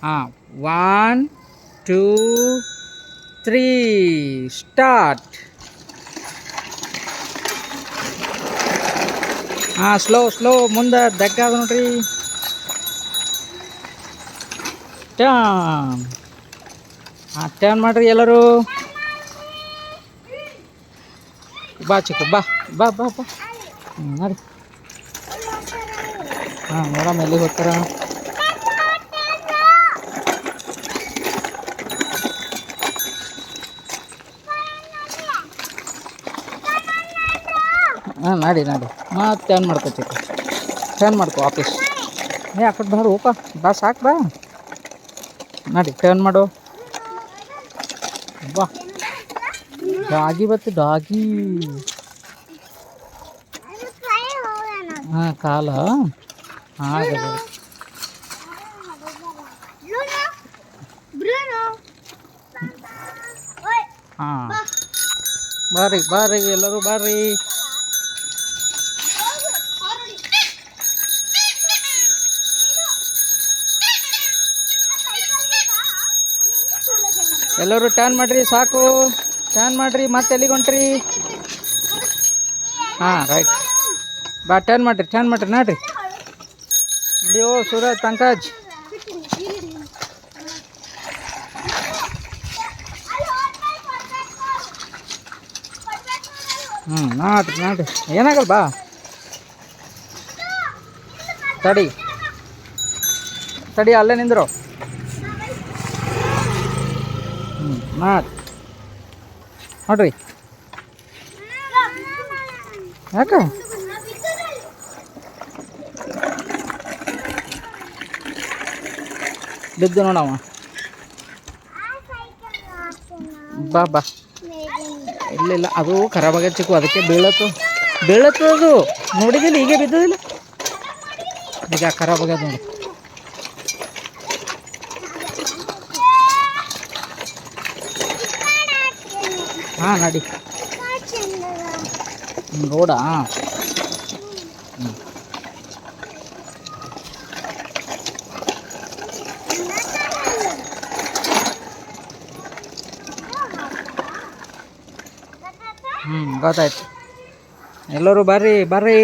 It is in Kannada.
ಹಾಂ, 1 2 3 ಸ್ಟಾರ್ಟ್. ಹಾಂ, ಸ್ಲೋ ಮುಂದೆ ದಗ್ಗಾದ ನೋಡ್ರಿ. ಟರ್ನ್. ಹಾಂ, ಟರ್ನ್ ಮಾಡಿರಿ ಎಲ್ಲರೂ. ಬಾ ಚಿಕ್ಕು, ಬಾ ಬಾ ಬಾ ಬಾ. ನೋಡಿ. ಹಾಂ, ನೋಡಮ್ಮ ಎಲ್ಲಿಗೆ ಹೋಗ್ತಾರ. ಹಾಂ, ನಡಿ ಮತ್ತೆ ಟರ್ನ್ ಮಾಡ್ಕೊ ಚಿಕ್ಕು. ಟರ್ನ್ ಮಾಡ್ಕೊ ವಾಪಸ್. ಆ ಕಡೆ ಬಾರು ಹೋಪ, ಬಾ ಸಾಕು ಬಾ. ನಡಿ ಟರ್ನ್ ಮಾಡು. ಬಾ, ಡಾಗಿ ಬತ್ತು ಡಾಗಿ. ಹಾಂ, ಕಾಲ ಹಾಗೆ. ಹಾಂ, ಬರ್ರಿ ಎಲ್ಲರೂ ಬರ್ರಿ. ಎಲ್ಲರೂ ಟರ್ನ್ ಮಾಡಿರಿ, ಸಾಕು. ಟರ್ನ್ ಮಾಡಿರಿ, ಮತ್ತೆ ಎಲ್ಲಿಗೆ ಹೊಂಟ್ರಿ. ಹಾಂ, ರೈಟ್. ಬಾ ಟರ್ನ್ ಮಾಡಿರಿ ನೋಡ್ರಿ. ನಡಿಯೋ ಸೂರಜ್, ಪಂಕಜ್. ನೋಡ್ರಿ ಏನಾಗಲ್ಲ ಬಾ. ತಡಿ ಅಲ್ಲೇ ನಿಂದ್ರು. ನೋಡ್ರಿ ಯಾಕ ಬಿದ್ದು ನೋಡವ. ಬಾ ಇಲ್ಲ ಅದು ಖರಾಬ್ ಆಗೈತೆ ಚಿಕ್ಕು, ಅದಕ್ಕೆ ಬೀಳತ್ತು ಅದು. ನೋಡಿದಿಲ್ಲ, ಹೀಗೆ ಬಿದ್ದದಿಲ್ಲ, ಈಗ ಖರಾಬ್ ಆಗ್ಯದ ನೋಡಿ. ಹಾಂ, ನಡಿ ರೋಡ. ಗೊತ್ತಾಯ್ತು. ಎಲ್ಲರೂ ಬರ್ರಿ